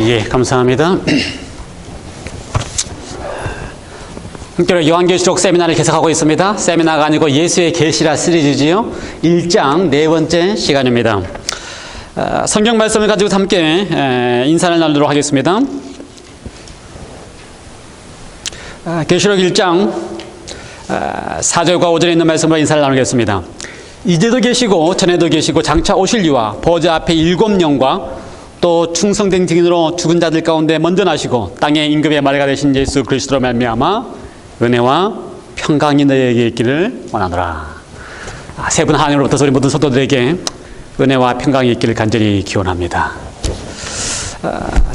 예, 감사합니다. 함께 요한계시록 세미나를 계속하고 있습니다. 세미나가 아니고 예수의 계시라 시리즈지요. 1장 네 번째 시간입니다. 성경 말씀을 가지고 함께 인사를 나누도록 하겠습니다. 계시록 1장 4절과 5절에 있는 말씀으로 인사를 나누겠습니다. 이제도 계시고 전에도 계시고 장차 오실 이와 보좌 앞에 7영과 또 충성된 증인으로 죽은 자들 가운데 먼저 나시고 땅의 임금의 말가 되신 예수 그리스도로 말미암아 은혜와 평강이 너희에게 있기를 원하노라. 세 분 하나님으로부터 우리 모든 성도들에게 은혜와 평강이 있기를 간절히 기원합니다.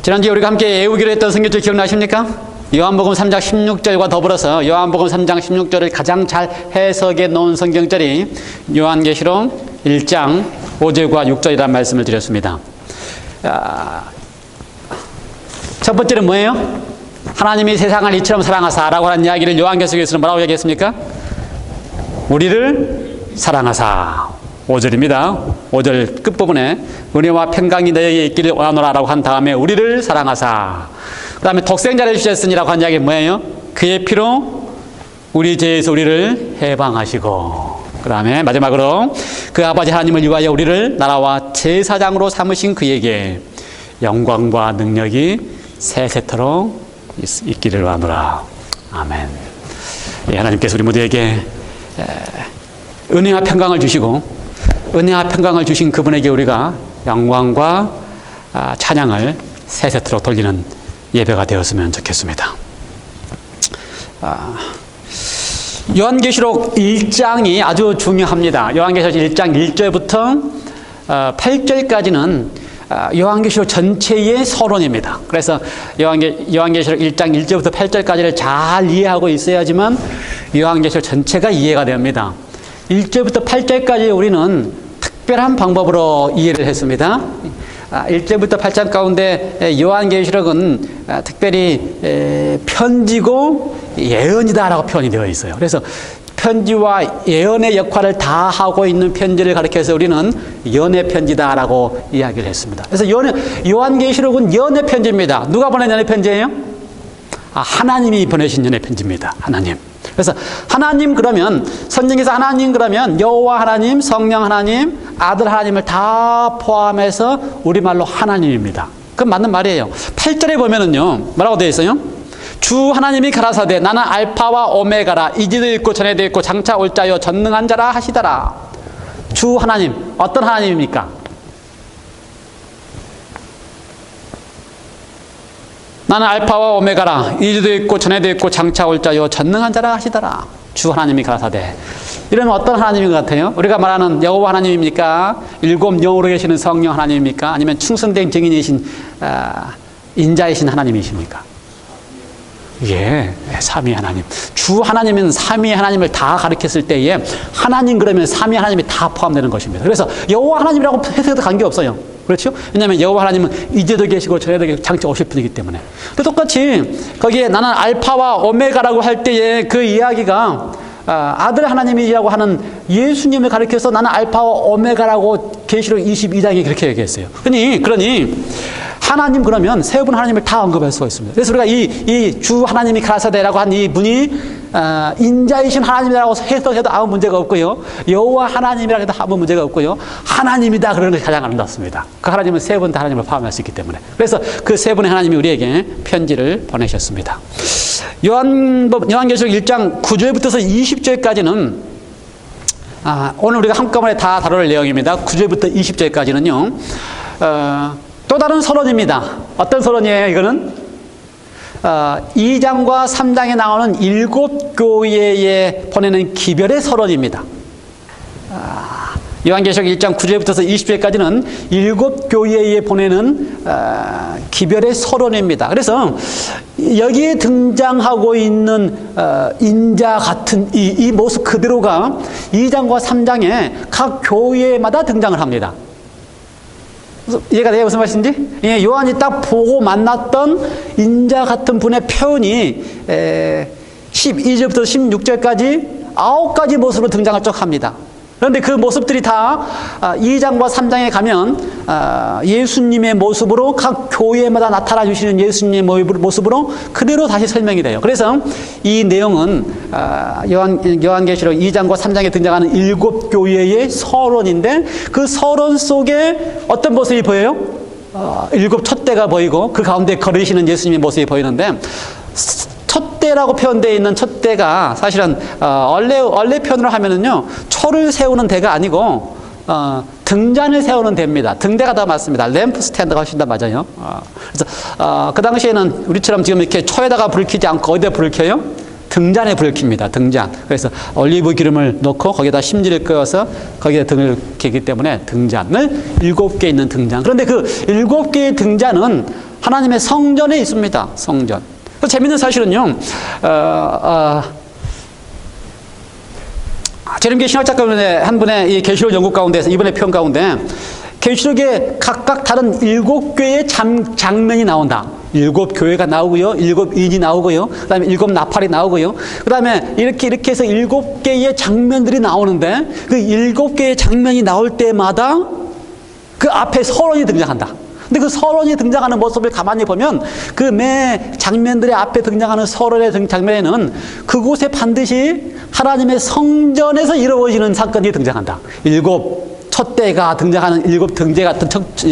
지난주에 우리가 함께 외우기로 했던 성경절 기억나십니까? 요한복음 3장 16절과 더불어서 요한복음 3장 16절을 가장 잘 해석해 놓은 성경절이 요한계시록 1장 5절과 6절이라는 말씀을 드렸습니다. 첫 번째는 뭐예요? 하나님이 세상을 이처럼 사랑하사라고 하는 이야기를 요한계시록에서는 뭐라고 얘기했습니까? 우리를 사랑하사. 5절입니다. 5절 끝부분에 은혜와 평강이 너희에게 있기를 원하노라라고 한 다음에 우리를 사랑하사. 그 다음에 독생자를 주셨으니라고 한 이야기는 뭐예요? 그의 피로 우리 죄에서 우리를 해방하시고, 그 다음에 마지막으로 그 아버지 하나님을 위하여 우리를 나라와 제사장으로 삼으신 그에게 영광과 능력이 세세토록 있기를 원하노라. 아멘. 예, 하나님께서 우리 모두에게 은혜와 평강을 주시고 은혜와 평강을 주신 그분에게 우리가 영광과 찬양을 세세토록 돌리는 예배가 되었으면 좋겠습니다. 요한계시록 1장이 아주 중요합니다. 요한계시록 1장 1절부터 8절까지는 요한계시록 전체의 서론입니다. 그래서 요한계시록 1장 1절부터 8절까지를 잘 이해하고 있어야지만 요한계시록 전체가 이해가 됩니다. 1절부터 8절까지 우리는 특별한 방법으로 이해를 했습니다. 1절부터 8절 가운데 요한계시록은 특별히 편지고 예언이다라고 표현이 되어 있어요. 그래서 편지와 예언의 역할을 다 하고 있는 편지를 가리켜서 우리는 연애 편지다라고 이야기를 했습니다. 그래서 요한계시록은 연애 편지입니다. 누가 보낸 연애 편지예요? 하나님이 보내신 연애 편지입니다. 하나님. 그래서 하나님 그러면 성경에서 하나님 그러면 여호와 하나님, 성령 하나님, 아들 하나님을 다 포함해서 우리말로 하나님입니다. 그건 맞는 말이에요. 8절에 보면은요 뭐라고 되어 있어요? 주 하나님이 가라사대 나는 알파와 오메가라 이제도 있고 전에도 있고 장차 올 자요 전능한 자라 하시더라. 주 하나님 어떤 하나님입니까? 나는 알파와 오메가라 이제도 있고 전에도 있고 장차 올 자요 전능한 자라 하시더라. 주 하나님이 가라사대. 이러면 어떤 하나님인 것 같아요? 우리가 말하는 여호와 하나님입니까? 7영으로 계시는 성령 하나님입니까? 아니면 충성된 증인이신 인자이신 하나님이십니까? 예, 삼위 하나님. 주 하나님은 삼위 하나님을 다 가리켰을 때에 하나님 그러면 삼위 하나님이 다 포함되는 것입니다. 그래서 여호와 하나님이라고 해석해도 관계없어요. 그렇죠? 왜냐하면 여호와 하나님은 이제도 계시고 전에도 계시고 장차 오실 분이기 때문에. 똑같이 거기에 나는 알파와 오메가라고 할 때에 그 이야기가 아들 하나님이라고 하는 예수님을 가리켜서 나는 알파와 오메가라고 계시록 22장에 그렇게 얘기했어요. 그러니 하나님 그러면 세 분 하나님을 다 언급할 수가 있습니다. 그래서 우리가 이 주 하나님이 가라사대라고 한 이 분이 인자이신 하나님이라고 해석해도 아무 문제가 없고요. 여호와 하나님이라고 해도 아무 문제가 없고요. 하나님이다 그러는 것이 가장 아름답습니다. 그 하나님은 세 분 다 하나님을 포함할 수 있기 때문에. 그래서 그 세 분의 하나님이 우리에게 편지를 보내셨습니다. 요한계시록 1장 9절부터 20절까지는 오늘 우리가 한꺼번에 다 다룰 내용입니다. 9절부터 20절까지는요. 또 다른 서론입니다. 어떤 서론이에요? 이거는 2장과 3장에 나오는 7교회에 보내는 기별의 서론입니다. 요한계시록 1장 9절부터 20절까지는 7교회에 보내는 기별의 서론입니다. 그래서 여기에 등장하고 있는 인자 같은 이 모습 그대로가 2장과 3장에 각 교회마다 등장을 합니다. 이해가 돼요? 무슨 말씀인지? 예, 요한이 딱 보고 만났던 인자 같은 분의 표현이 12절부터 16절까지 9가지 모습으로 등장을 쭉 합니다. 그런데 그 모습들이 다 2장과 3장에 가면 예수님의 모습으로 각 교회마다 나타나 주시는 예수님의 모습으로 그대로 다시 설명이 돼요. 그래서 이 내용은 요한계시록 2장과 3장에 등장하는 7교회의 서론인데 그 서론 속에 어떤 모습이 보여요? 7 촛대가 보이고 그 가운데 걸으시는 예수님의 모습이 보이는데 촛대라고 표현되어 있는 촛대가 사실은 원래 표현으로 하면은요 초를 세우는 대가 아니고 등잔을 세우는 대입니다. 등대가 더 맞습니다. 램프 스탠드가 훨씬 더 맞아요. 그래서 그 당시에는 우리처럼 지금 이렇게 초에다가 불을 켜지 않고 어디에 불을 켜요? 등잔에 불을 켭니다. 등잔. 그래서 올리브 기름을 넣고 거기에다 심지를 끄어서 거기에 등을 켜기 때문에 등잔을 7개 있는 등잔. 그런데 그 7개의 등잔은 하나님의 성전에 있습니다. 성전. 재밌는 사실은요, 재림계 신학작가분의 한 분의 이 계시록 연구 가운데서 이번에 표현 가운데 계시록에 각각 다른 7개의 장면이 나온다. 7교회가 나오고요, 7인이 나오고요, 그 다음에 7나팔이 나오고요, 그 다음에 이렇게 해서 7개의 장면들이 나오는데 그 7개의 장면이 나올 때마다 그 앞에 서론이 등장한다. 근데 그 서론이 등장하는 모습을 가만히 보면 그 매 장면들의 앞에 등장하는 서론의 장면에는 그곳에 반드시 하나님의 성전에서 이루어지는 사건이 등장한다. 7 촛대가 등장하는 7 등재 같은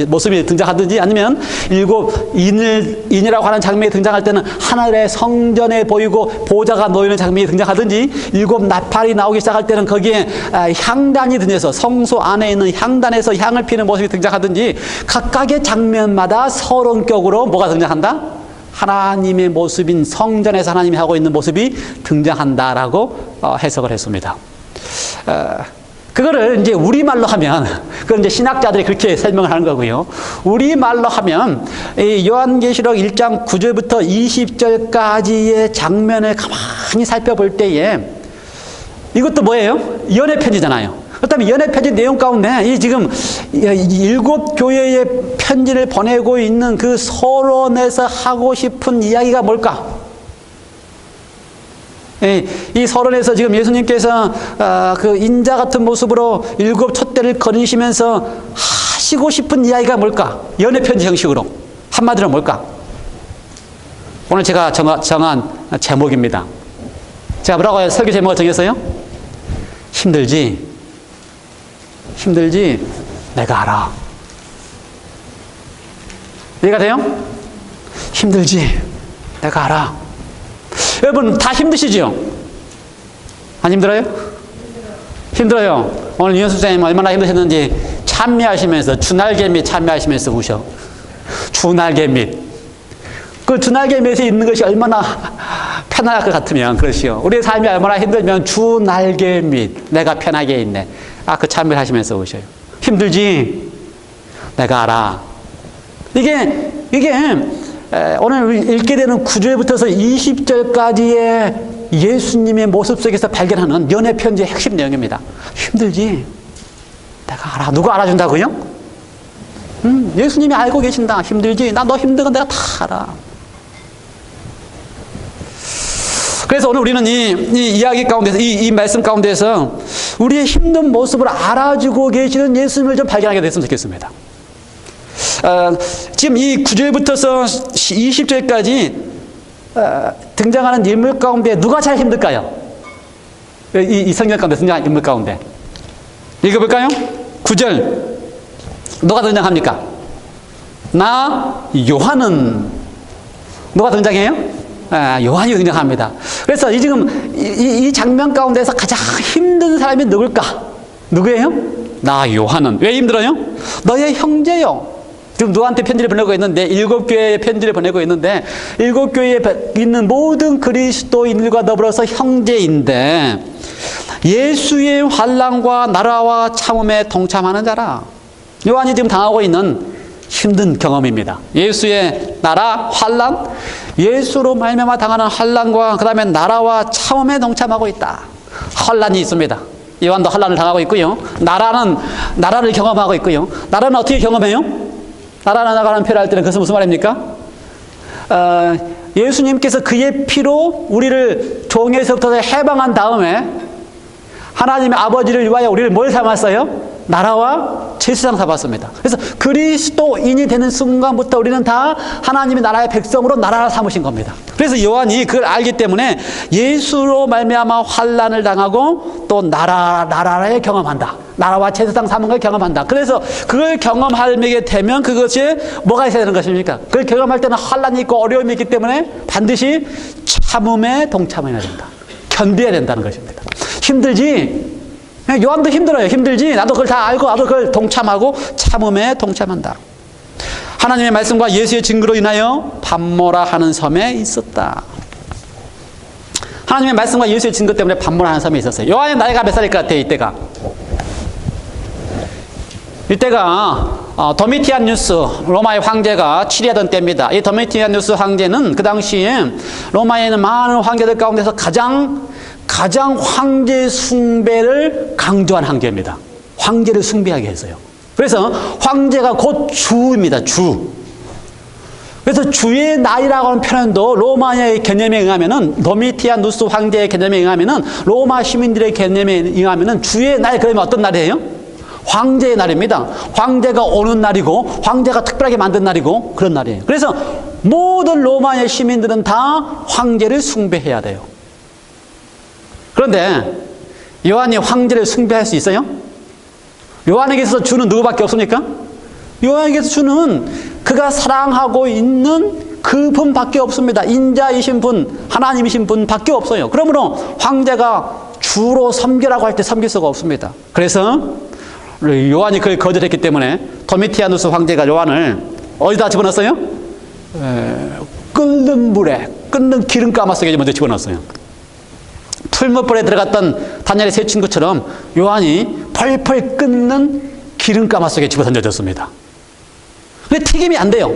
모습이 등장하든지 아니면 7 인이라고 하는 장면이 등장할 때는 하늘의 성전에 보이고 보좌가 놓이는 장면이 등장하든지 7 나팔이 나오기 시작할 때는 거기에 향단이 등에서 성소 안에 있는 향단에서 향을 피는 모습이 등장하든지 각각의 장면마다 서론격으로 뭐가 등장한다? 하나님의 모습인 성전에서 하나님이 하고 있는 모습이 등장한다라고 해석을 했습니다. 그거를 이제 우리말로 하면, 그건 이제 신학자들이 그렇게 설명을 하는 거고요. 우리말로 하면, 이 요한계시록 1장 9절부터 20절까지의 장면을 가만히 살펴볼 때에, 이것도 뭐예요? 연애 편지잖아요. 그렇다면 연애 편지 내용 가운데, 이 지금 7교회의 편지를 보내고 있는 그 서론에서 하고 싶은 이야기가 뭘까? 이 서론에서 지금 예수님께서 그 인자 같은 모습으로 7 촛대를 거니시면서 하시고 싶은 이야기가 뭘까? 연애편지 형식으로. 한마디로 뭘까? 오늘 제가 정한 제목입니다. 제가 뭐라고 설교 제목을 정했어요? 힘들지? 힘들지? 내가 알아. 이해가 돼요? 힘들지? 내가 알아. 여러분 다 힘드시죠? 안 힘들어요? 힘들어요. 오늘 윤수 선생님 얼마나 힘드셨는지 찬미하시면서 주날개 및 찬미하시면서 우셔. 주날개 및. 그 주날개 밑에 있는 것이 얼마나 편할 것 같으면 그러시오. 우리의 삶이 얼마나 힘들면 주날개 밑 내가 편하게 있네. 그 찬미를 하시면서 우셔요. 힘들지? 내가 알아. 이게 오늘 읽게 되는 9절부터서 20절까지의 예수님의 모습 속에서 발견하는 연애 편지의 핵심 내용입니다. 힘들지? 내가 알아. 누가 알아준다고요? 예수님이 알고 계신다. 힘들지? 나 너 힘든 건 내가 다 알아. 그래서 오늘 우리는 이 이야기 가운데서, 이 말씀 가운데서 우리의 힘든 모습을 알아주고 계시는 예수님을 좀 발견하게 됐으면 좋겠습니다. 지금 이 9절부터서 20절까지 등장하는 인물 가운데 누가 제일 힘들까요? 이 성경 가운데 등장하는 인물 가운데 읽어볼까요? 9절 누가 등장합니까? 나 요한은 누가 등장해요? 요한이 등장합니다. 그래서 지금 이 장면 가운데서 가장 힘든 사람이 누굴까? 누구예요? 나 요한은. 왜 힘들어요? 너의 형제요. 지금 누구한테 편지를 보내고 있는데 7교회에 편지를 보내고 있는데 7교회에 있는 모든 그리스도인들과 더불어서 형제인데 예수의 환난과 나라와 참음에 동참하는 자라. 요한이 지금 당하고 있는 힘든 경험입니다. 예수의 나라, 환난, 예수로 말미암아 당하는 환난과 그 다음에 나라와 참음에 동참하고 있다. 환난이 있습니다. 요한도 환난을 당하고 있고요. 나라를 경험하고 있고요. 나라는 어떻게 경험해요? 나라나 나가는 표를 할 때는 그것은 무슨 말입니까? 예수님께서 그의 피로 우리를 종에서부터 해방한 다음에 하나님의 아버지를 위하여 우리를 뭘 삼았어요? 나라와 제사장 삼았습니다. 그래서 그리스도인이 되는 순간부터 우리는 다 하나님의 나라의 백성으로 나라를 삼으신 겁니다. 그래서 요한이 그걸 알기 때문에 예수로 말미암아 환난을 당하고 또 나라를 경험한다. 나라와 제사장 삼은 걸 경험한다. 그래서 그걸 경험하게 되면 그것이 뭐가 있어야 되는 것입니까? 그걸 경험할 때는 환난이 있고 어려움이 있기 때문에 반드시 참음에 동참해야 된다. 견뎌야 된다는 것입니다. 힘들지? 요한도 힘들어요. 힘들지? 나도 그걸 다 알고 나도 그걸 동참하고 참음에 동참한다. 하나님의 말씀과 예수의 증거로 인하여 밤모라 하는 섬에 있었다. 하나님의 말씀과 예수의 증거 때문에 밤모라 하는 섬에 있었어요. 요한의 나이가 몇 살일 것 같아요? 이때가 도미티아누스 로마의 황제가 치리하던 때입니다. 이 도미티아누스 황제는 그 당시에 로마에 있는 많은 황제들 가운데서 가장 황제 숭배를 강조한 황제입니다. 황제를 숭배하게 했어요. 그래서 황제가 곧 주입니다. 주. 그래서 주의 나이라고 하는 표현도 로마의 개념에 의하면은 도미티아누스 황제의 개념에 의하면은 로마 시민들의 개념에 의하면은 주의 날 그러면 어떤 날이에요? 황제의 날입니다. 황제가 오는 날이고 황제가 특별하게 만든 날이고 그런 날이에요. 그래서 모든 로마의 시민들은 다 황제를 숭배해야 돼요. 그런데 요한이 황제를 숭배할 수 있어요? 요한에게서 주는 누구밖에 없습니까? 요한에게서 주는 그가 사랑하고 있는 그분밖에 없습니다. 인자이신 분, 하나님이신 분밖에 없어요. 그러므로 황제가 주로 섬기라고 할 때 섬길 수가 없습니다. 그래서 요한이 그걸 거절했기 때문에 도미티아누스 황제가 요한을 어디다 집어넣었어요? 끓는 물에, 끓는 기름가마 속에 먼저 집어넣었어요. 풀무불에 들어갔던 다니엘의 세 친구처럼 요한이 펄펄 끓는 기름가마 속에 집어 던져졌습니다. 근데 튀김이 안 돼요.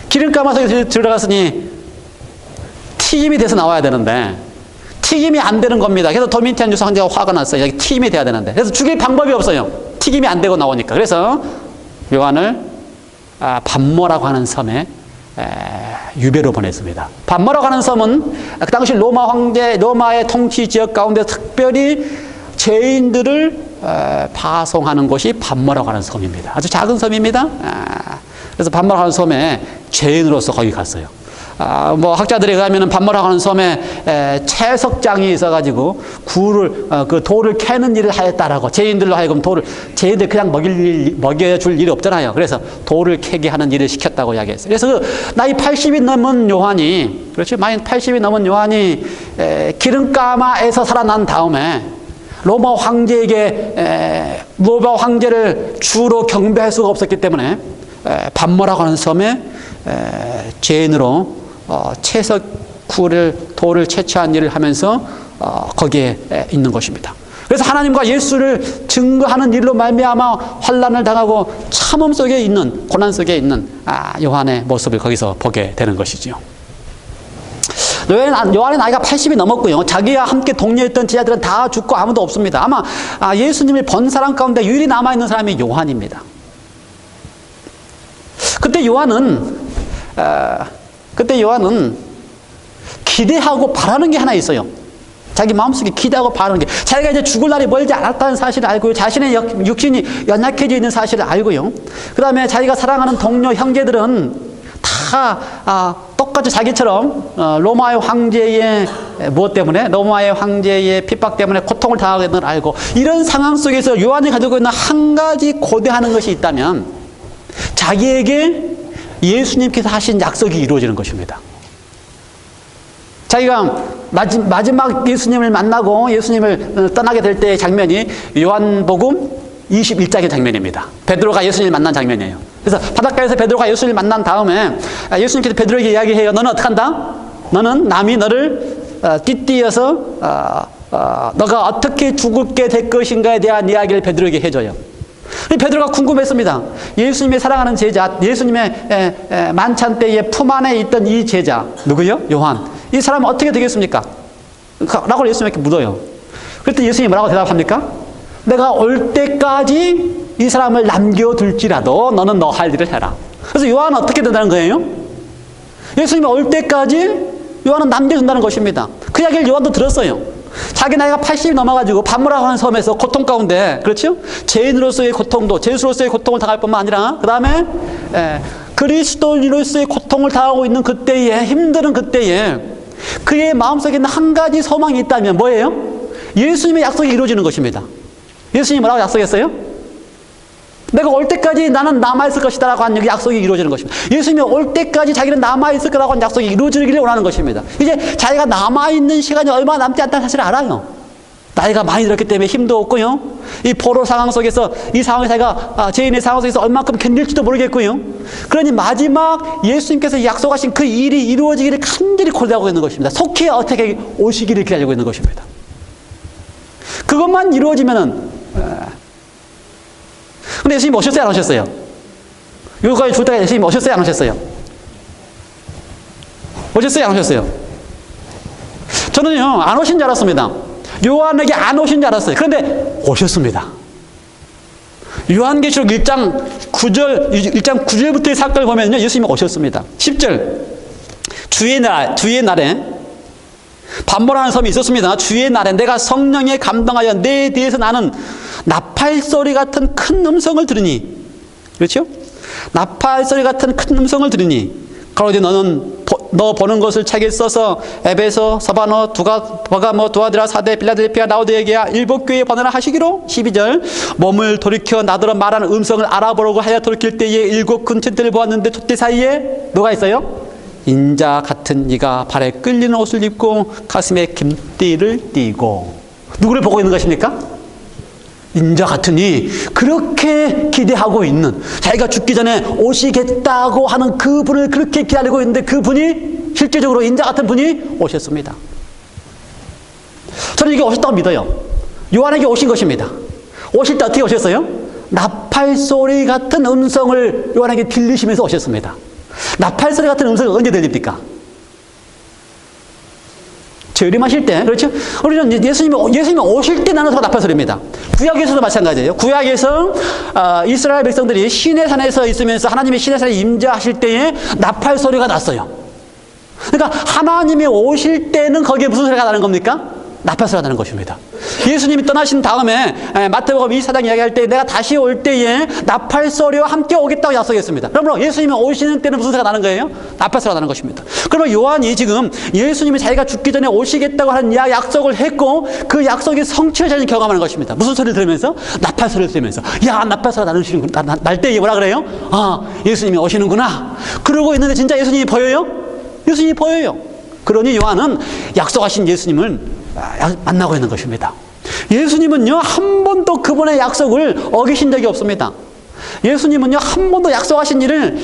기름가마 속에 들어갔으니 튀김이 돼서 나와야 되는데 튀김이 안 되는 겁니다. 그래서 도미티아누스 황제가 화가 났어요. 여기 튀김이 돼야 되는데. 그래서 죽일 방법이 없어요. 튀김이 안 되고 나오니까. 그래서 요한을 밤모라고 하는 섬에 유배로 보냈습니다. 밤모라고 하는 섬은 그 당시 로마의 통치 지역 가운데 특별히 죄인들을 파송하는 곳이 밤모라고 하는 섬입니다. 아주 작은 섬입니다. 그래서 밤모라고 하는 섬에 죄인으로서 거기 갔어요. 학자들에 의하면 밤모라고 하는 섬에 채석장이 있어가지고 그 돌을 캐는 일을 하였다라고, 죄인들로 하여금 죄인들 그냥 먹여줄 일이 없잖아요. 그래서 돌을 캐게 하는 일을 시켰다고 이야기했어요. 그래서 그 나이 80이 넘은 요한이, 그렇죠? 나이 80이 넘은 요한이 기름가마에서 살아난 다음에 로마 황제를 주로 경배할 수가 없었기 때문에 밤모라고 하는 섬에 죄인으로 돌을 채취한 일을 하면서 거기에 있는 것입니다. 그래서 하나님과 예수를 증거하는 일로 말미암아 환난을 당하고 참음 속에 있는, 고난 속에 있는 요한의 모습을 거기서 보게 되는 것이지요. 요한의 나이가 80이 넘었고요. 자기와 함께 동료했던 제자들은 다 죽고 아무도 없습니다. 아마 예수님을 본 사람 가운데 유일히 남아있는 사람이 요한입니다. 그때 요한은 기대하고 바라는 게 하나 있어요. 자기 마음속에 기대하고 바라는 게, 자기가 이제 죽을 날이 멀지 않았다는 사실을 알고요. 자신의 육신이 연약해져 있는 사실을 알고요. 그 다음에 자기가 사랑하는 동료, 형제들은 다 똑같이 자기처럼 로마의 황제의 로마의 황제의 핍박 때문에 고통을 당하게 되는 걸 알고, 이런 상황 속에서 요한이 가지고 있는 한 가지 고대하는 것이 있다면 자기에게 예수님께서 하신 약속이 이루어지는 것입니다. 자기가 마지막 예수님을 만나고 예수님을 떠나게 될 때의 장면이 요한복음 21장의 장면입니다. 베드로가 예수님을 만난 장면이에요. 그래서 바닷가에서 베드로가 예수님을 만난 다음에 예수님께서 베드로에게 이야기해요. 너는 어떻게 한다? 너는 남이 너를 띠띠어서 너가 어떻게 죽게 될 것인가에 대한 이야기를 베드로에게 해줘요. 베드로가 궁금했습니다. 예수님의 사랑하는 제자, 예수님의 만찬 때에 품 안에 있던 이 제자, 누구요? 요한. 이 사람은 어떻게 되겠습니까? 라고 예수님께 물어요. 그때 예수님이 뭐라고 대답합니까? 내가 올 때까지 이 사람을 남겨둘지라도 너는 너 할 일을 해라. 그래서 요한은 어떻게 된다는 거예요? 예수님이 올 때까지 요한은 남겨둔다는 것입니다. 그 이야기를 요한도 들었어요. 자기 나이가 80이 넘어가지고 반모라고 하는 섬에서 고통 가운데, 그렇죠? 죄인으로서의 고통도, 죄수로서의 고통을 당할 뿐만 아니라, 그 다음에 그리스도인으로서의 고통을 당하고 있는 그때에, 힘든 그때에 그의 마음속에 있는 한 가지 소망이 있다면 뭐예요? 예수님의 약속이 이루어지는 것입니다. 예수님이 뭐라고 약속했어요? 내가 올 때까지 나는 남아있을 것이다 라고 한 약속이 이루어지는 것입니다. 예수님이 올 때까지 자기는 남아있을 거라고 한 약속이 이루어지기를 원하는 것입니다. 이제 자기가 남아있는 시간이 얼마 남지 않다는 사실을 알아요. 나이가 많이 들었기 때문에 힘도 없고요. 이 포로 상황 속에서, 이 상황에 자기가 죄인의 상황 속에서 얼마큼 견딜지도 모르겠고요. 그러니 마지막 예수님께서 약속하신 그 일이 이루어지기를 간절히 고대하고 있는 것입니다. 속히 어떻게 오시기를 기다리고 있는 것입니다. 그것만 이루어지면은, 근데 예수님 오셨어요, 안 오셨어요? 여기까지 줄 때가 예수님 오셨어요, 안 오셨어요? 오셨어요, 안 오셨어요? 저는요, 안 오신 줄 알았습니다. 요한에게 안 오신 줄 알았어요. 그런데 오셨습니다. 요한계시록 1장 9절부터의 사건을 보면요, 예수님이 오셨습니다. 10절. 주의 날에 반모라는 섬이 있었습니다. 주의 날에 내가 성령에 감동하여 내 뒤에서 나는 나팔 소리 같은 큰 음성을 들으니, 그렇죠? 나팔 소리 같은 큰 음성을 들으니 가로되 너는 너 보는 것을 책에 써서 에베소, 서바노, 버가모, 두아디라, 사데, 빌라델피아, 라오디게아 일곱 교회에 번호를 하시기로. 12절. 몸을 돌이켜 나더러 말하는 음성을 알아보려고 하여 돌이킬 때에 일곱 큰 촛대를 보았는데 촛대 사이에 누가 있어요? 인자 같은 이가 발에 끌리는 옷을 입고 가슴에 금띠를 띠고. 누구를 보고 있는 것입니까? 인자 같은 이, 그렇게 기대하고 있는, 자기가 죽기 전에 오시겠다고 하는 그분을 그렇게 기다리고 있는데 그분이 실제적으로 인자 같은 분이 오셨습니다. 저는 이게 오셨다고 믿어요. 요한에게 오신 것입니다. 오실 때 어떻게 오셨어요? 나팔 소리 같은 음성을 요한에게 들리시면서 오셨습니다. 나팔 소리 같은 음성이 언제 들립니까? 재림하실 때, 그렇죠? 우리는 예수님이 오실 때 나는 나팔 소리입니다. 구약에서도 마찬가지예요. 구약에서 이스라엘 백성들이 시내산에서 있으면서 하나님이 시내산에 임재하실 때에 나팔 소리가 났어요. 그러니까 하나님이 오실 때는 거기에 무슨 소리가 나는 겁니까? 나팔 소리가 나는 것입니다. 예수님이 떠나신 다음에 마태복음 24장 이야기할 때 내가 다시 올 때에 나팔 소리와 함께 오겠다고 약속했습니다. 그러므로 예수님이 오시는 때는 무슨 소리가 나는 거예요? 나팔 소리가 나는 것입니다. 그러면 요한이 지금 예수님이 자기가 죽기 전에 오시겠다고 하는 약속을 했고 그 약속이 성취해지는 경험하는 것입니다. 무슨 소리를 들으면서? 나팔 소리를 들으면서. 야, 나팔 소리가 날 때에 뭐라 그래요? 아, 예수님이 오시는구나. 그러고 있는데 진짜 예수님이 보여요? 예수님이 보여요. 그러니 요한은 약속하신 예수님을 만나고 있는 것입니다. 예수님은요, 한 번도 그분의 약속을 어기신 적이 없습니다. 예수님은요, 한 번도 약속하신 일을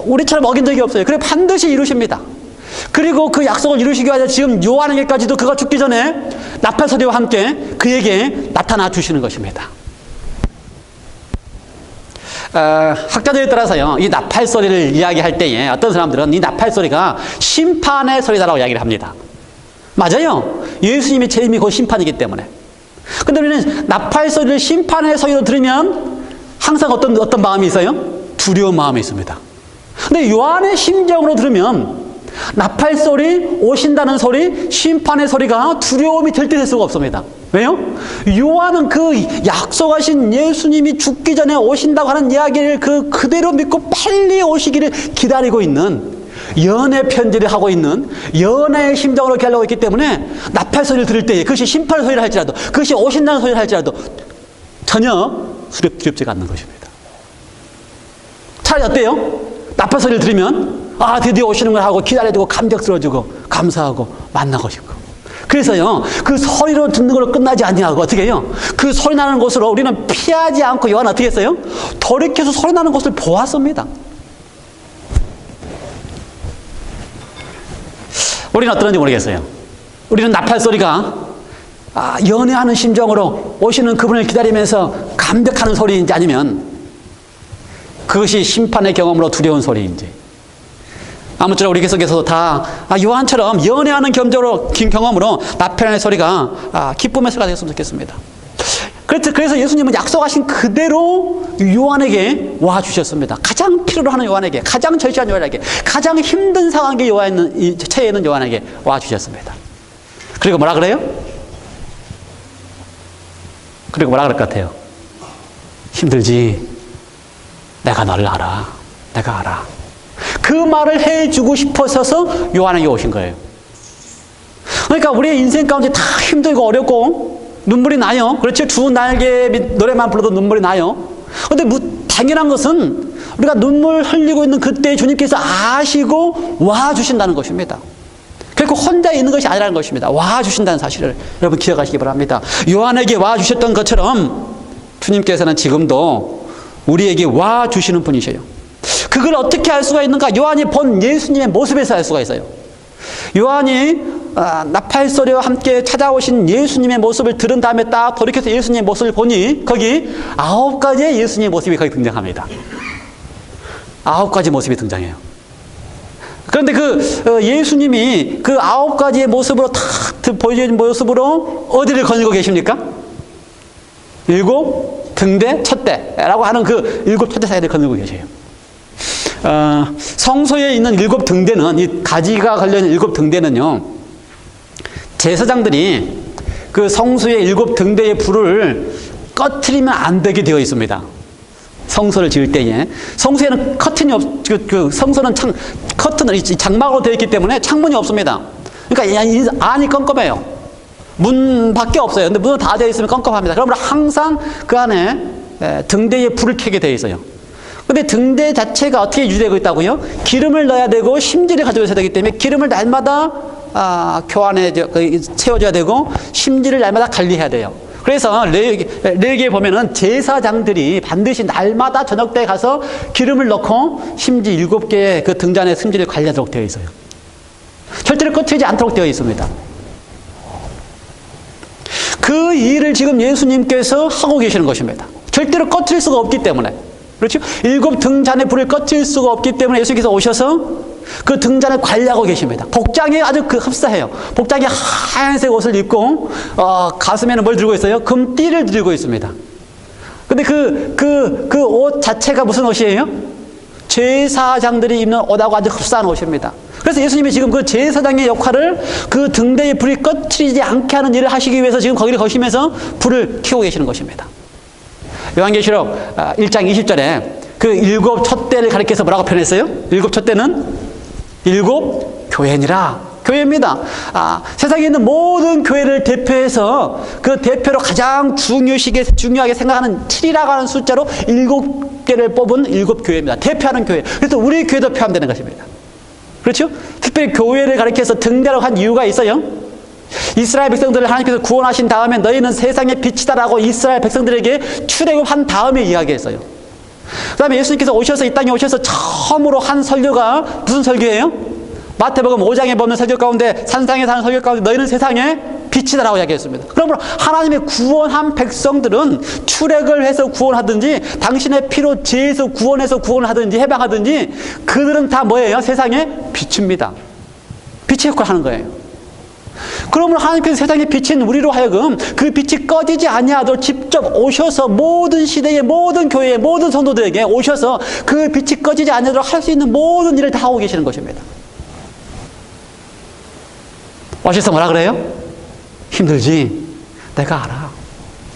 우리처럼 어긴 적이 없어요. 그래 반드시 이루십니다. 그리고 그 약속을 이루시기 위해서 지금 요한에게까지도 그가 죽기 전에 나팔 소리와 함께 그에게 나타나 주시는 것입니다. 학자들에 따라서요, 이 나팔 소리를 이야기할 때에 어떤 사람들은 이 나팔 소리가 심판의 소리다라고 이야기를 합니다. 맞아요. 예수님의 재림이 곧 심판이기 때문에. 근데 우리는 나팔 소리를 심판의 소리로 들으면 항상 어떤 마음이 있어요? 두려운 마음이 있습니다. 근데 요한의 심정으로 들으면 나팔 소리, 오신다는 소리, 심판의 소리가 두려움이 될 때 될 수가 없습니다. 왜요? 요한은 그 약속하신 예수님이 죽기 전에 오신다고 하는 이야기를 그대로 믿고 빨리 오시기를 기다리고 있는, 연애 편지를 하고 있는 연애의 심정으로 기다리고 있기 때문에 나팔 소리를 들을 때에 그것이 심판의 소리를 할지라도, 그것이 오신다는 소리를 할지라도 전혀 두렵지가 않는 것입니다. 차라리 어때요? 나팔 소리를 들으면 아, 드디어 오시는 걸 하고 기다려지고 감격스러워지고 감사하고 만나고 싶고. 그래서요, 그 소리로 듣는 걸로 끝나지 아니하고 어떻게 해요? 그 소리 나는 곳으로 우리는 피하지 않고 요한은 어떻게 했어요? 돌이켜서 소리 나는 곳을 보았습니다. 우리는 어떤지 모르겠어요. 우리는 나팔 소리가 연애하는 심정으로 오시는 그분을 기다리면서 감격하는 소리인지 아니면 그것이 심판의 경험으로 두려운 소리인지. 아무쪼록 우리 계속해서 다 요한처럼 연애하는 경험으로 나팔의 소리가 기쁨의 소리가 되었으면 좋겠습니다. 그래서 예수님은 약속하신 그대로 요한에게 와주셨습니다. 가장 필요로 하는 요한에게, 가장 절실한 요한에게, 가장 힘든 상황에 처해 있는 요한에게 와주셨습니다. 그리고 뭐라 그래요? 그리고 뭐라 그럴 것 같아요? 힘들지. 내가 너를 알아. 내가 알아. 그 말을 해주고 싶어서 요한에게 오신 거예요. 그러니까 우리의 인생 가운데 다 힘들고 어렵고 눈물이 나요. 그렇죠? 두 날개 노래만 불러도 눈물이 나요. 그런데 당연한 것은 우리가 눈물 흘리고 있는 그때 주님께서 아시고 와주신다는 것입니다. 결코 혼자 있는 것이 아니라는 것입니다. 와주신다는 사실을 여러분 기억하시기 바랍니다. 요한에게 와주셨던 것처럼 주님께서는 지금도 우리에게 와주시는 분이셔요. 그걸 어떻게 알 수가 있는가? 요한이 본 예수님의 모습에서 알 수가 있어요. 요한이 나팔소리와 함께 찾아오신 예수님의 모습을 들은 다음에 딱 돌이켜서 예수님의 모습을 보니 거기 9가지의 예수님의 모습이 거기 등장합니다. 9가지 모습이 등장해요. 그런데 예수님이 그 9가지의 모습으로 탁 보여진 모습으로 어디를 거닐고 계십니까? 7 등대 촛대라고 하는 그 7 촛대 사이를 거닐고 계세요. 성소에 있는 7 등대는, 이 가지가 걸려있는 7 등대는요, 제사장들이 그 성소의 7 등대의 불을 꺼트리면 안 되게 되어 있습니다. 성소를 지을 때에. 성소에는 커튼이 성소는 커튼을, 장막으로 되어 있기 때문에 창문이 없습니다. 그러니까 안이 껌껌해요. 문 밖에 없어요. 근데 문은 다 되어 있으면 껌껌합니다. 그러면 항상 그 안에 등대에 불을 켜게 되어 있어요. 근데 등대 자체가 어떻게 유지되고 있다고요? 기름을 넣어야 되고 심지를 가지고 있어야 되기 때문에 기름을 날마다 교환해 채워줘야 되고 심지를 날마다 관리해야 돼요. 그래서 레위기에 보면은 제사장들이 반드시 날마다 저녁 때 가서 기름을 넣고 심지 7개의 그 등잔의 심지를 관리하도록 되어 있어요. 절대로 꺼트리지 않도록 되어 있습니다. 그 일을 지금 예수님께서 하고 계시는 것입니다. 절대로 꺼트릴 수가 없기 때문에. 그렇죠? 7 등잔의 불을 꺼트릴 수가 없기 때문에 예수께서 오셔서 그 등잔을 관리하고 계십니다. 복장이 아주 흡사해요. 복장이 하얀색 옷을 입고 가슴에는 뭘 들고 있어요? 금띠를 들고 있습니다. 근데 그 옷 자체가 무슨 옷이에요? 제사장들이 입는 옷하고 아주 흡사한 옷입니다. 그래서 예수님이 지금 그 제사장의 역할을 그 등대의 불이 꺼트리지 않게 하는 일을 하시기 위해서 지금 거기를 거시면서 불을 켜고 계시는 것입니다. 요한계시록 1장 20절에 그 7 촛대를 가리켜서 뭐라고 표현했어요? 7 촛대는 7 교회니라. 교회입니다. 세상에 있는 모든 교회를 대표해서 그 대표로 가장 중요하게 생각하는 7이라고 하는 숫자로 7개를 뽑은 7 교회입니다. 대표하는 교회. 그래서 우리 교회도 포함되는 것입니다. 그렇죠? 특별히 교회를 가리켜서 등대라고 한 이유가 있어요. 이스라엘 백성들을 하나님께서 구원하신 다음에 너희는 세상의 빛이다라고 이스라엘 백성들에게 출애굽한 다음에 이야기했어요. 그 다음에 예수님께서 오셔서 이 땅에 오셔서 처음으로 한 설교가 무슨 설교예요? 마태복음 5장에 보면 설교 가운데 산상에 사는 설교 가운데 너희는 세상의 빛이다라고 이야기했습니다. 그러므로 하나님의 구원한 백성들은 출애굽을 해서 구원하든지 당신의 피로 죄에서 구원해서 구원을 하든지 해방하든지 그들은 다 뭐예요? 세상의 빛입니다. 빛의 역할을 하는 거예요. 그러면 하나님께서 세상에 비친 우리로 하여금 그 빛이 꺼지지 아니하도록 직접 오셔서 모든 시대의 모든 교회의 모든 성도들에게 오셔서 그 빛이 꺼지지 아니하도록 할 수 있는 모든 일을 다 하고 계시는 것입니다. 오셔서 뭐라 그래요? 힘들지? 내가 알아.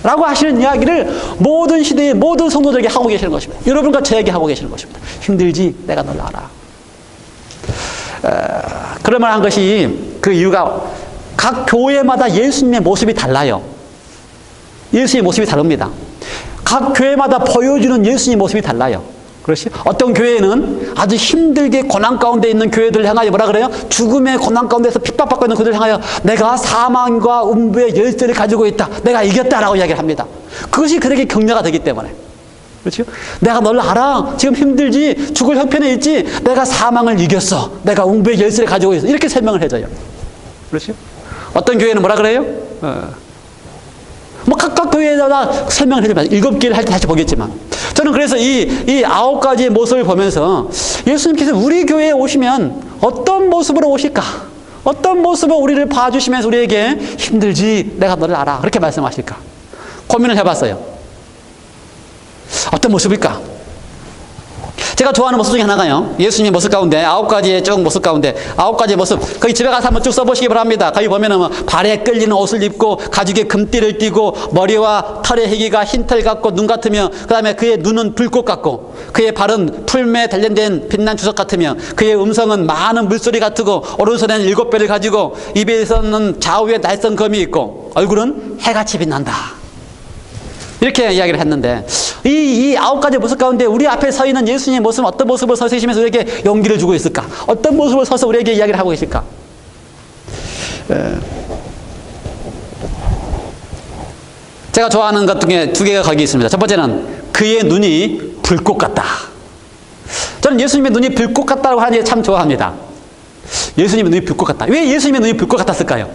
라고 하시는 이야기를 모든 시대의 모든 성도들에게 하고 계시는 것입니다. 여러분과 저에게 하고 계시는 것입니다. 힘들지? 내가 널 알아. 그럴 만한 것이 그 이유가 각 교회마다 예수님의 모습이 달라요. 예수님의 모습이 다릅니다. 각 교회마다 보여주는 예수님의 모습이 달라요. 그렇지? 어떤 교회는 아주 힘들게 고난 가운데 있는 교회들을 향하여 뭐라 그래요? 죽음의 고난 가운데서 핍박받고 있는 그들을 향하여 내가 사망과 음부의 열쇠를 가지고 있다. 내가 이겼다라고 이야기를 합니다. 그것이 그들에게 격려가 되기 때문에. 그렇죠? 내가 널 알아. 지금 힘들지. 죽을 형편에 있지. 내가 사망을 이겼어. 내가 음부의 열쇠를 가지고 있어. 이렇게 설명을 해줘요. 그렇죠? 어떤 교회는 뭐라 그래요? 뭐 각각 교회에다가 설명을 해주면 7개를 할 때 다시 보겠지만 저는 그래서 이 9가지의 모습을 보면서 예수님께서 우리 교회에 오시면 어떤 모습으로 오실까? 어떤 모습으로 우리를 봐주시면서 우리에게 힘들지 내가 너를 알아 그렇게 말씀하실까? 고민을 해봤어요. 어떤 모습일까? 제가 좋아하는 모습 중에 하나가요, 예수님의 모습 가운데 9가지의 쭉 모습 가운데 9가지의 모습, 거기 집에 가서 한번 쭉 써보시기 바랍니다. 거기 보면은 뭐 발에 끌리는 옷을 입고 가죽에 금띠를 띠고 머리와 털의 희기가 흰털 같고 눈 같으며, 그 다음에 그의 눈은 불꽃 같고 그의 발은 풀매에 단련된 빛난 주석 같으며 그의 음성은 많은 물소리 같고 오른손에는 7배를 가지고 입에서는 좌우에 날선 검이 있고 얼굴은 해같이 빛난다. 이렇게 이야기를 했는데, 이 9가지 모습 가운데 우리 앞에 서 있는 예수님의 모습은 어떤 모습을 서 계시면서 우리에게 용기를 주고 있을까? 어떤 모습을 서서 우리에게 이야기를 하고 계실까? 제가 좋아하는 것 중에 2개가 거기 있습니다. 첫 번째는 그의 눈이 불꽃 같다. 저는 예수님의 눈이 불꽃 같다고 하니 참 좋아합니다. 예수님의 눈이 불꽃 같다. 왜 예수님의 눈이 불꽃 같았을까요?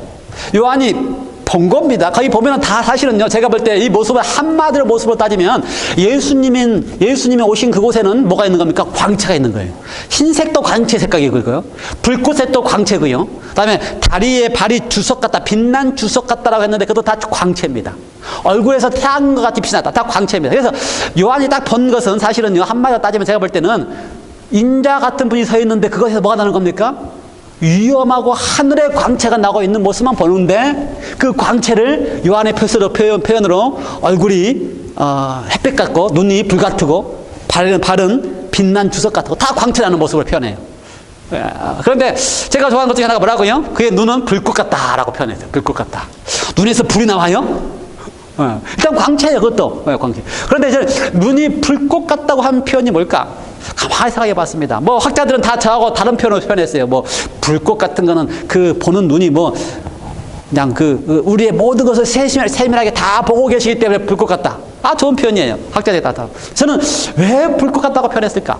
요한이 본 겁니다. 거기 보면 다 사실은요, 제가 볼 때 이 모습을 한마디로 모습으로 따지면 예수님이 오신 그곳에는 뭐가 있는 겁니까? 광채가 있는 거예요. 흰색도 광채 색깔이고요, 불꽃색도 광채고요, 그 다음에 다리에 발이 주석 같다, 빛난 주석 같다라고 했는데 그것도 다 광채입니다. 얼굴에서 태양과 같이 빛이 났다, 다 광채입니다. 그래서 요한이 딱 본 것은 사실은요, 한마디로 따지면 제가 볼 때는 인자 같은 분이 서 있는데 그것에서 뭐가 나는 겁니까? 위험하고 하늘의 광채가 나고 있는 모습만 보는데, 그 광채를 요한의 표현으로 얼굴이 햇빛 같고 눈이 불 같고 발은 빛난 주석 같고 다 광채나는 모습을 표현해요. 그런데 제가 좋아하는 것 중에 하나가 뭐라고요? 그의 눈은 불꽃 같다라고 표현했어요. 불꽃 같다. 눈에서 불이 나와요? 일단 광채예요, 그것도. 광채. 그런데 이제 눈이 불꽃 같다고 한 표현이 뭘까? 가만히 생각해 봤습니다. 뭐 학자들은 다 저하고 다른 표현으로 표현했어요. 뭐 불꽃 같은 거는 그 보는 눈이 뭐 그냥 우리의 모든 것을 세밀하게 다 보고 계시기 때문에 불꽃 같다. 좋은 표현이에요. 학자들이 다. 저는 왜 불꽃 같다고 표현했을까?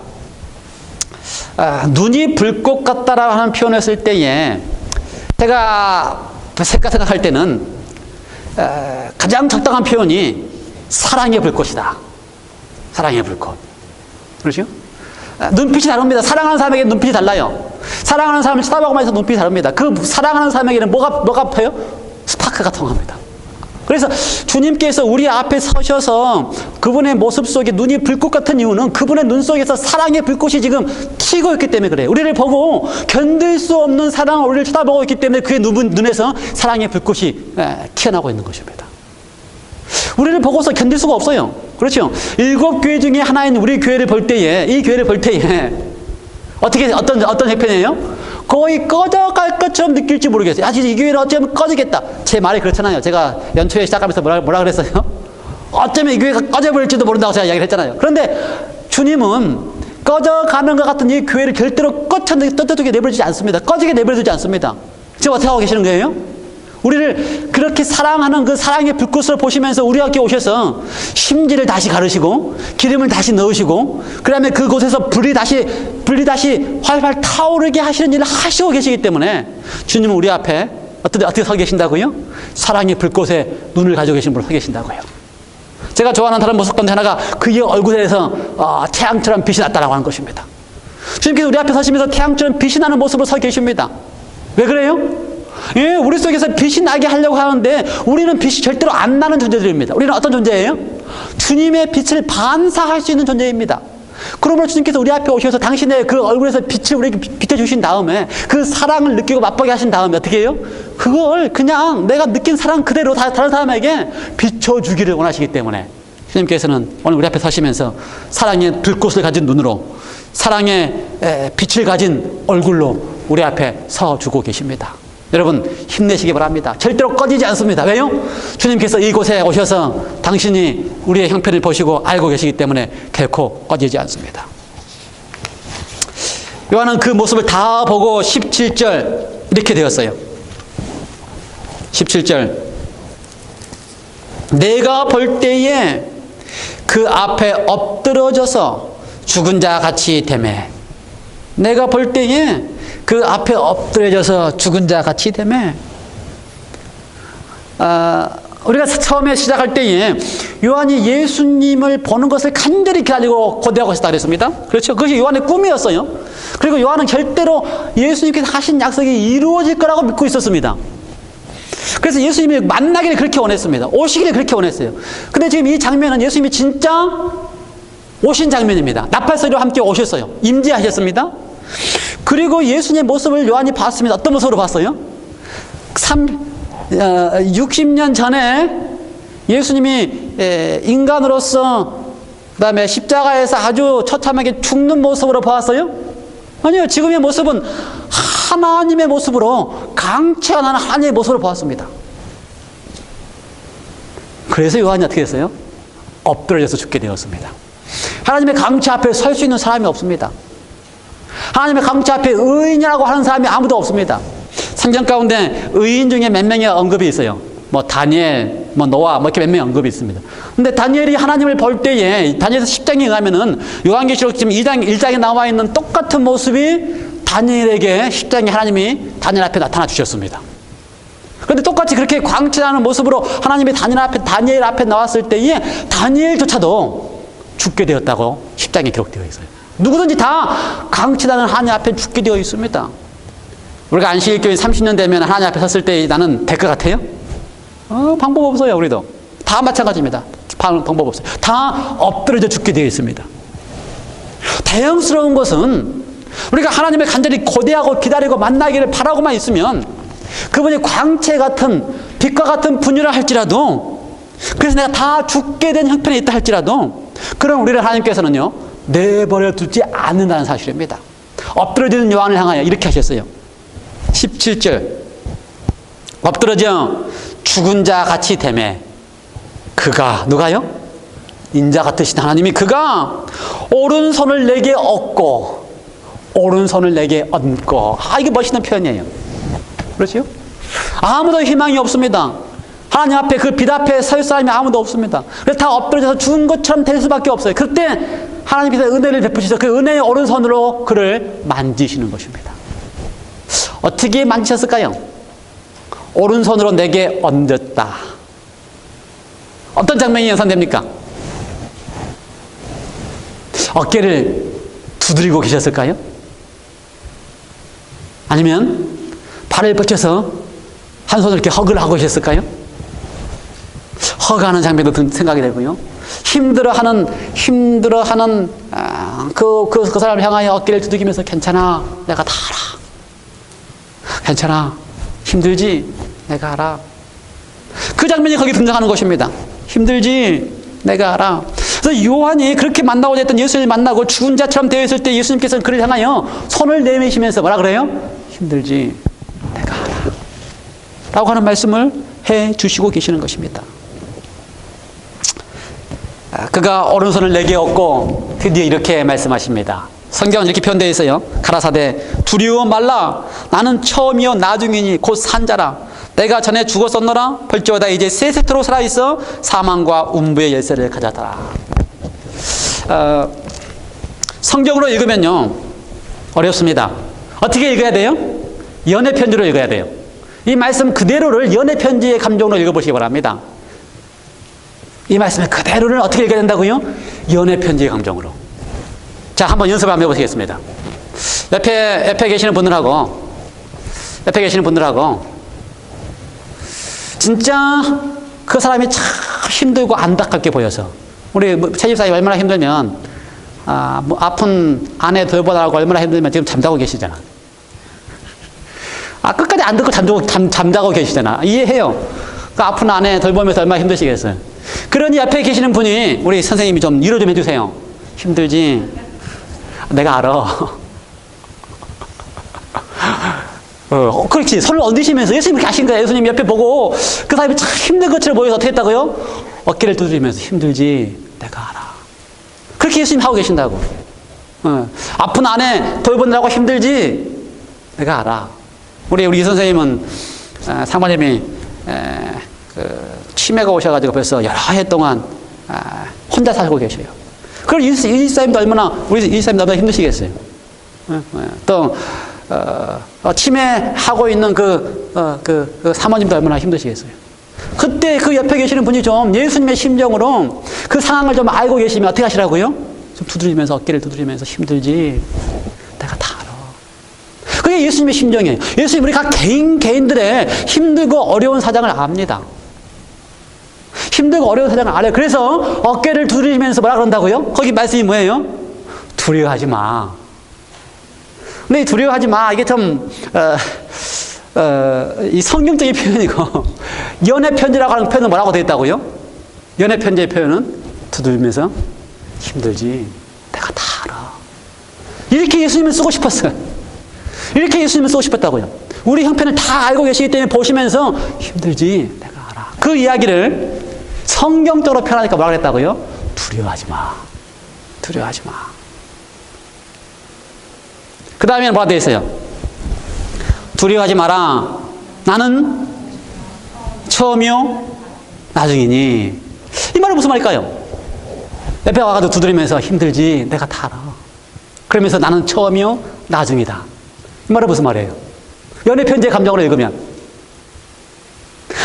눈이 불꽃 같다라고 하는 표현을 했을 때에 제가 생각할 때는 가장 적당한 표현이 사랑의 불꽃이다. 사랑의 불꽃. 그렇죠? 눈빛이 다릅니다. 사랑하는 사람에게 눈빛이 달라요. 사랑하는 사람을 쳐다보고만 해서 눈빛이 다릅니다. 그 사랑하는 사람에게는 뭐가 터요? 스파크가 통합니다. 그래서 주님께서 우리 앞에 서셔서 그분의 모습 속에 눈이 불꽃 같은 이유는 그분의 눈 속에서 사랑의 불꽃이 지금 튀고 있기 때문에 그래요. 우리를 보고 견딜 수 없는 사랑을 우리를 쳐다보고 있기 때문에 그의 눈에서 사랑의 불꽃이 튀어나오고 있는 것입니다. 우리를 보고서 견딜 수가 없어요. 그렇죠? 7교회 중에 하나인 우리 교회를 볼 때에, 이 교회를 볼 때에 어떤 형편이에요? 거의 꺼져갈 것처럼 느낄지 모르겠어요. 진짜 이 교회는 어쩌면 꺼지겠다. 제 말이 그렇잖아요. 제가 연초에 시작하면서 뭐라 그랬어요? 어쩌면 이 교회가 꺼져버릴지도 모른다고 제가 이야기를 했잖아요. 그런데 주님은 꺼져가는 것 같은 이 교회를 절대로 떳떳하게 내버려두지 않습니다. 꺼지게 내버려두지 않습니다. 지금 어떻게 하고 계시는 거예요? 우리를 그렇게 사랑하는 그 사랑의 불꽃을 보시면서 우리 학교에 오셔서 심지를 다시 가르시고 기름을 다시 넣으시고 그 다음에 그곳에서 불이 다시 활활 타오르게 하시는 일을 하시고 계시기 때문에 주님은 우리 앞에 어떻게 서 계신다고요? 사랑의 불꽃에 눈을 가지고 계신 분으로 서 계신다고요. 제가 좋아하는 다른 모습 가운데 하나가 그의 얼굴에서 태양처럼 빛이 났다라고 하는 것입니다. 주님께서 우리 앞에 서시면서 태양처럼 빛이 나는 모습으로 서 계십니다. 왜 그래요? 예, 우리 속에서 빛이 나게 하려고 하는데 우리는 빛이 절대로 안 나는 존재들입니다. 우리는 어떤 존재예요? 주님의 빛을 반사할 수 있는 존재입니다. 그러므로 주님께서 우리 앞에 오셔서 당신의 그 얼굴에서 빛을 우리에게 비춰주신 다음에 그 사랑을 느끼고 맛보게 하신 다음에 어떻게 해요? 그걸 그냥 내가 느낀 사랑 그대로 다른 사람에게 비춰주기를 원하시기 때문에 주님께서는 오늘 우리 앞에 서시면서 사랑의 불꽃을 가진 눈으로 사랑의 빛을 가진 얼굴로 우리 앞에 서주고 계십니다. 여러분 힘내시기 바랍니다. 절대로 꺼지지 않습니다. 왜요? 주님께서 이곳에 오셔서 당신이 우리의 형편을 보시고 알고 계시기 때문에 결코 꺼지지 않습니다. 요한은 그 모습을 다 보고 17절 이렇게 되었어요. 17절 내가 볼 때에 그 앞에 엎드러져서 죽은 자 같이 되매 내가 볼 때에 그 앞에 엎드려져서 죽은 자 같이 되매 우리가 처음에 시작할 때에 요한이 예수님을 보는 것을 간절히 기다리고 고대하고 있었다 그랬습니다. 그렇죠? 그것이 요한의 꿈이었어요. 그리고 요한은 절대로 예수님께서 하신 약속이 이루어질 거라고 믿고 있었습니다. 그래서 예수님이 만나기를 그렇게 원했습니다. 오시기를 그렇게 원했어요. 근데 지금 이 장면은 예수님이 진짜 오신 장면입니다. 나팔소리와 함께 오셨어요. 임재하셨습니다. 그리고 예수님의 모습을 요한이 봤습니다. 어떤 모습으로 봤어요? 60년 전에 예수님이 인간으로서 그다음에 십자가에서 아주 처참하게 죽는 모습으로 보았어요? 아니요. 지금의 모습은 하나님의 모습으로, 강체가 나는 하나님의 모습으로 보았습니다. 그래서 요한이 어떻게 됐어요? 엎드려져서 죽게 되었습니다. 하나님의 강체 앞에 설 수 있는 사람이 없습니다. 하나님의 강체 앞에 의인이라고 하는 사람이 아무도 없습니다. 성경 가운데 의인 중에 몇 명의 언급이 있어요. 뭐 다니엘, 뭐 노아, 뭐 이렇게 몇 명의 언급이 있습니다. 근데 다니엘이 하나님을 볼 때에, 다니엘서 10장에 의하면은 요한계시록 지금 1장에 나와 있는 똑같은 모습이 다니엘에게 10장에 하나님이 다니엘 앞에 나타나 주셨습니다. 그런데 똑같이 그렇게 광채나는 모습으로 하나님이 다니엘 앞에 나왔을 때에 다니엘조차도 죽게 되었다고 10장에 기록되어 있어요. 누구든지 다 광채나는 하나님 앞에 죽게 되어 있습니다. 우리가 안식일교회 30년 되면 하나님 앞에 섰을 때 나는 될 것 같아요? 방법 없어요. 우리도 다 마찬가지입니다. 방법 없어요. 다 엎드려져 죽게 되어 있습니다. 다양스러운 것은 우리가 하나님을 간절히 고대하고 기다리고 만나기를 바라고만 있으면 그분이 광채 같은 빛과 같은 분유라 할지라도, 그래서 내가 다 죽게 된 형편에 있다 할지라도, 그런 우리를 하나님께서는요 내버려 두지 않는다는 사실입니다. 엎드려지는 요한을 향하여 이렇게 하셨어요. 17절 엎드러져 죽은 자 같이 되매 그가, 누가요? 인자 같으신 하나님이 그가 오른손을 내게 얻고 오른손을 내게 얹고. 이게 멋있는 표현이에요. 그렇죠? 아무도 희망이 없습니다. 하나님 앞에 그 빛 앞에 설 사람이 아무도 없습니다. 그래서 다 엎드려져서 죽은 것처럼 될 수밖에 없어요. 그때 하나님께서 은혜를 베푸셔서 그 은혜의 오른손으로 그를 만지시는 것입니다. 어떻게 만지셨을까요? 오른손으로 내게 얹었다. 어떤 장면이 연상됩니까? 어깨를 두드리고 계셨을까요? 아니면 발을 뻗쳐서 한 손을 이렇게 허그를 하고 계셨을까요? 허그하는 장면도 생각이 되고요. 힘들어하는 그 사람을 향하여 어깨를 두드리면서 괜찮아, 내가 다 알아. 괜찮아, 힘들지, 내가 알아. 그 장면이 거기 등장하는 것입니다. 힘들지, 내가 알아. 그래서 요한이 그렇게 만나고자 했던 예수님을 만나고 죽은 자처럼 되어 있을 때 예수님께서는 그를 향하여 손을 내미시면서 뭐라 그래요? 힘들지, 내가 알아. 라고 하는 말씀을 해 주시고 계시는 것입니다. 그가 오른손을 내게 얻고 드디어 이렇게 말씀하십니다. 성경은 이렇게 표현되어 있어요. 가라사대 두려워 말라. 나는 처음이요 나중이니 곧 산자라. 내가 전에 죽었었노라. 벌지어다 이제 새 세토로 살아있어 사망과 음부의 열쇠를 가져다라. 성경으로 읽으면요 어렵습니다. 어떻게 읽어야 돼요? 연애편지로 읽어야 돼요. 이 말씀 그대로를 연애편지의 감정으로 읽어보시기 바랍니다. 이 말씀의 그대로를 어떻게 읽어야 된다고요? 연애편지의 감정으로. 자, 한번 연습을 한번 해보시겠습니다. 옆에 계시는 분들하고 진짜 그 사람이 참 힘들고 안타깝게 보여서, 우리 채집사님 얼마나 힘들면 아픈 아내 돌보느라고 얼마나 힘들면 지금 잠자고 계시잖아. 끝까지 안 듣고 잠자고 계시잖아. 이해해요. 그 아픈 아내 돌보면서 얼마나 힘드시겠어요. 그러니 옆에 계시는 분이, 우리 선생님이 좀 위로 좀 해주세요. 힘들지? 내가 알아. 그렇지. 손을 얹으시면서 예수님이 이렇게 하신 거예요. 예수님 옆에 보고 그 사람이 참 힘든 것처럼 보여서 어떻게 했다고요? 어깨를 두드리면서 힘들지? 내가 알아. 그렇게 예수님 하고 계신다고. 아픈 아내 돌보느라고 힘들지? 내가 알아. 우리 이 선생님은 상관님이 치매가 오셔가지고 벌써 여러 해 동안 혼자 살고 계셔요. 그럼 이 집사님도 우리 이 집사님도 얼마나 힘드시겠어요. 또 치매하고 있는 그 사모님도 얼마나 힘드시겠어요. 그때 그 옆에 계시는 분이 좀 예수님의 심정으로 그 상황을 좀 알고 계시면 어떻게 하시라고요? 좀 두드리면서, 어깨를 두드리면서 힘들지? 내가 다 알아. 그게 예수님의 심정이에요. 예수님 우리 각 개인들의 힘들고 어려운 사정을 압니다. 힘들고 어려운 사정을 알아요. 그래서 어깨를 두드리면서 뭐라 그런다고요? 거기 말씀이 뭐예요? 두려워하지 마. 근데 이 두려워하지 마, 이게 좀 이 성경적인 표현이고, 연애 편지라고 하는 표현은 뭐라고 되어 있다고요? 연애 편지의 표현은 두드리면서 힘들지, 내가 다 알아. 이렇게 예수님을 쓰고 싶었어요. 이렇게 예수님을 쓰고 싶었다고요. 우리 형편을 다 알고 계시기 때문에 보시면서 힘들지, 내가 알아. 그 이야기를 성경적으로 표현하니까 뭐라고 했다고요? 두려워하지 마. 두려워하지 마. 그 다음에 뭐가 되어 있어요? 두려워하지 마라. 나는 처음이요 나중이니. 이 말은 무슨 말일까요? 옆에 와가지고 두드리면서 힘들지, 내가 다 알아. 그러면서 나는 처음이요 나중이다. 이 말은 무슨 말이에요? 연애 편지의 감정으로 읽으면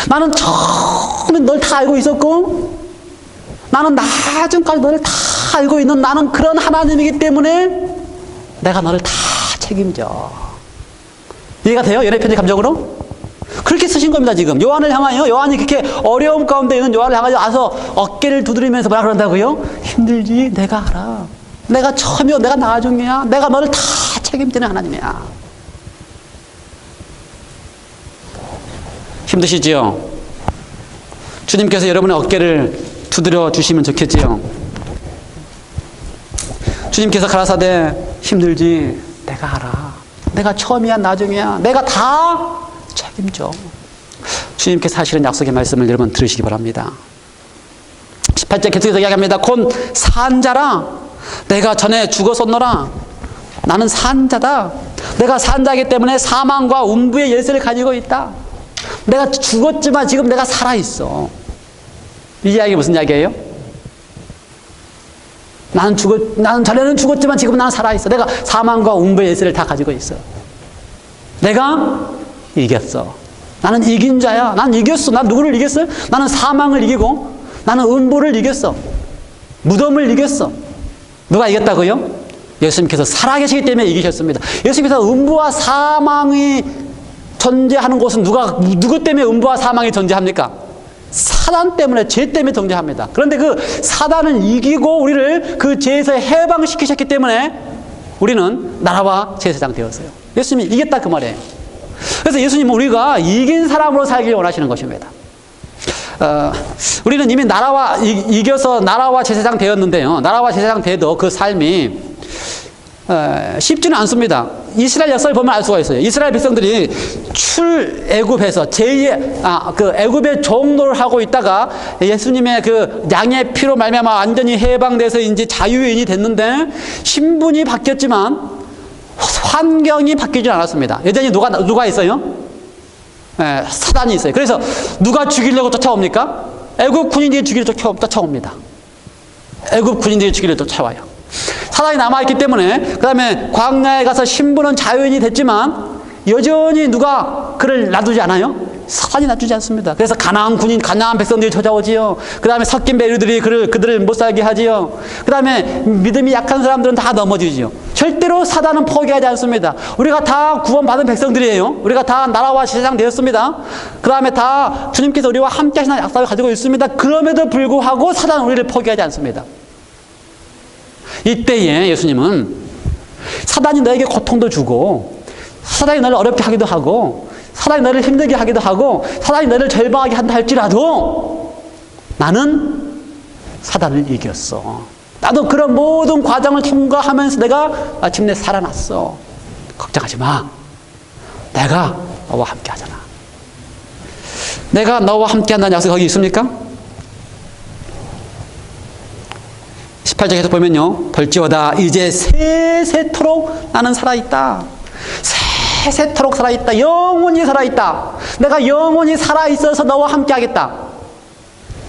나는 처음에 널 다 알고 있었고, 나는 나중까지 너를 다 알고 있는 나는 그런 하나님이기 때문에 내가 너를 다 책임져. 이해가 돼요? 연애 편지 감정으로? 그렇게 쓰신 겁니다, 지금. 요한을 향하여, 요한이 그렇게 어려움 가운데 있는 요한을 향하여 와서 어깨를 두드리면서 뭐라 그런다고요? 힘들지, 내가 알아. 내가 처음이요, 내가 나중이야. 내가 너를 다 책임지는 하나님이야. 힘드시지요? 주님께서 여러분의 어깨를 두드려 주시면 좋겠지요? 주님께서 가라사대 힘들지, 내가 알아. 내가 처음이야 나중이야. 내가 다 책임져. 주님께서 하시는 약속의 말씀을 여러분 들으시기 바랍니다. 18절 계속해서 이야기합니다. 곧 산자라. 내가 전에 죽었었노라. 나는 산자다. 내가 산자이기 때문에 사망과 음부의 열쇠를 가지고 있다. 내가 죽었지만 지금 내가 살아있어. 이 이야기가 무슨 이야기예요? 나는 전에는 죽었지만 지금 나는 살아있어. 내가 사망과 음부의 열쇠를 다 가지고 있어. 내가 이겼어. 나는 이긴 자야. 난 이겼어. 난 누구를 이겼어요? 나는 사망을 이기고, 나는 음부를 이겼어. 무덤을 이겼어. 누가 이겼다고요? 예수님께서 살아계시기 때문에 이기셨습니다. 예수님께서 음부와 사망이 존재하는 곳은 누구 때문에 음부와 사망이 존재합니까? 사단 때문에, 죄 때문에 존재합니다. 그런데 그 사단을 이기고 우리를 그 죄에서 해방시키셨기 때문에 우리는 나라와 제사장 되었어요. 예수님이 이겼다 그 말이에요. 그래서 예수님은 우리가 이긴 사람으로 살기를 원하시는 것입니다. 우리는 이미 이겨서 나라와 제사장 되었는데요. 나라와 제사장 돼도 그 삶이 쉽지는 않습니다. 이스라엘 역사를 보면 알 수가 있어요. 이스라엘 백성들이 출애굽해서 그 애굽의 종노를 하고 있다가 예수님의 그 양의 피로 말미암아 완전히 해방돼서 이제 자유인이 됐는데 신분이 바뀌었지만 환경이 바뀌지 않았습니다. 여전히 누가 있어요? 사단이 있어요. 그래서 누가 죽이려고 쫓아옵니까? 애굽 군인들이 죽이려고 쫓아옵니다. 애굽 군인들이 죽이려고 쫓아와요. 사단이 남아있기 때문에, 그 다음에 광야에 가서 신분은 자유인이 됐지만 여전히 누가 그를 놔두지 않아요? 사단이 놔두지 않습니다. 그래서 가나안 백성들이 찾아오지요. 그 다음에 섞인 베르들이 그들을 못 살게 하지요. 그 다음에 믿음이 약한 사람들은 다 넘어지지요. 절대로 사단은 포기하지 않습니다. 우리가 다 구원받은 백성들이에요. 우리가 다 나라와 제사장 되었습니다. 그 다음에 다 주님께서 우리와 함께 하시는 약속을 가지고 있습니다. 그럼에도 불구하고 사단은 우리를 포기하지 않습니다. 이때에 예수님은 사단이 너에게 고통도 주고, 사단이 너를 어렵게 하기도 하고, 사단이 너를 힘들게 하기도 하고, 사단이 너를 절망하게 한다 할지라도 나는 사단을 이겼어. 나도 그런 모든 과정을 통과하면서 내가 마침내 살아났어. 걱정하지 마. 내가 너와 함께 하잖아. 내가 너와 함께 한다는 약속이 거기 있습니까? 18절에서 보면요, 벌지어다 이제 세세토록 나는 살아있다. 세세토록 살아있다. 영원히 살아있다. 내가 영원히 살아있어서 너와 함께 하겠다.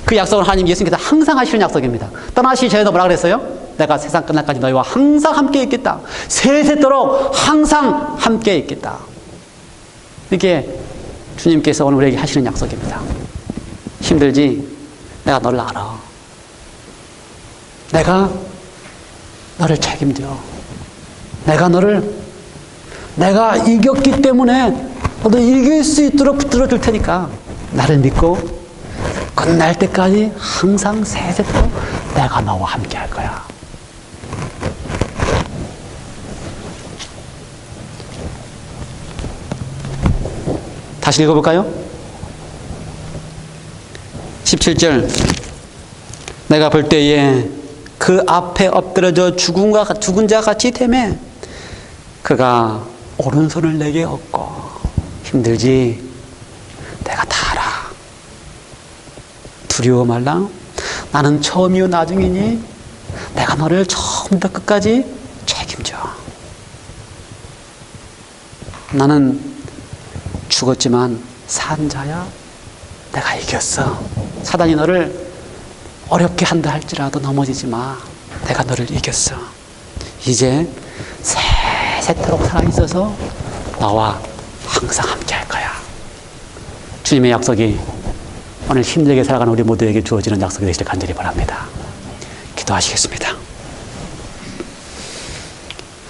그 약속은 하나님 예수님께서 항상 하시는 약속입니다. 떠나시기 전에도 뭐라 그랬어요? 내가 세상 끝날까지 너희와 항상 함께 있겠다. 세세토록 항상 함께 있겠다. 이게 주님께서 오늘 우리에게 하시는 약속입니다. 힘들지? 내가 너를 알아. 내가 너를 책임져. 내가 이겼기 때문에 너도 이길 수 있도록 붙들어 줄 테니까 나를 믿고 끝날 때까지 항상 세세토록 내가 너와 함께 할 거야. 다시 읽어볼까요? 17절. 내가 볼 때에 그 앞에 엎드려져 죽은 자 같이 되매 그가 오른손을 내게 얻고 힘들지? 내가 다 알아. 두려워 말라. 나는 처음이요 나중이니 내가 너를 처음부터 끝까지 책임져. 나는 죽었지만 산 자야. 내가 이겼어. 사단이 너를 어렵게 한다 할지라도 넘어지지 마. 내가 너를 이겼어. 이제 세세토록 살아있어서 나와 항상 함께 할 거야. 주님의 약속이 오늘 힘들게 살아가는 우리 모두에게 주어지는 약속이 되시길 간절히 바랍니다. 기도하시겠습니다.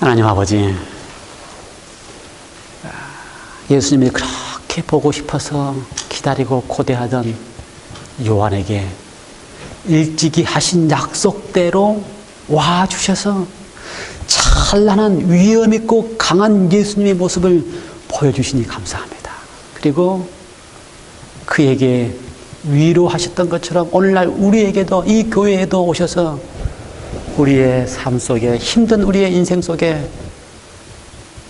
하나님 아버지, 예수님이 그렇게 보고 싶어서 기다리고 고대하던 요한에게 일찍이 하신 약속대로 와주셔서 찬란한 위엄 있고 강한 예수님의 모습을 보여주시니 감사합니다. 그리고 그에게 위로하셨던 것처럼 오늘날 우리에게도 이 교회에도 오셔서 우리의 삶 속에 힘든 우리의 인생 속에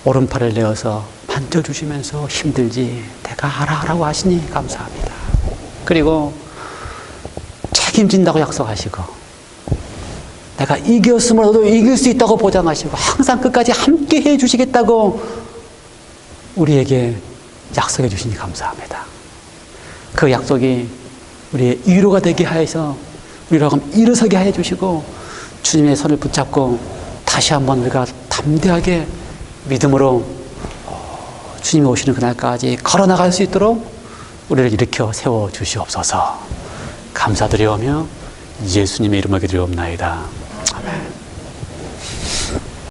오른팔을 내어서 만져주시면서 힘들지 내가 알아라고 하시니 감사합니다. 그리고 책임진다고 약속하시고 내가 이겼으므로 너도 이길 수 있다고 보장하시고 항상 끝까지 함께 해주시겠다고 우리에게 약속해 주시니 감사합니다. 그 약속이 우리의 위로가 되게 하여서 우리가 일어서게 해 주시고 주님의 손을 붙잡고 다시 한번 우리가 담대하게 믿음으로 주님이 오시는 그날까지 걸어나갈 수 있도록 우리를 일으켜 세워 주시옵소서. 감사드리오며 예수님의 이름으로 기도드리옵나이다.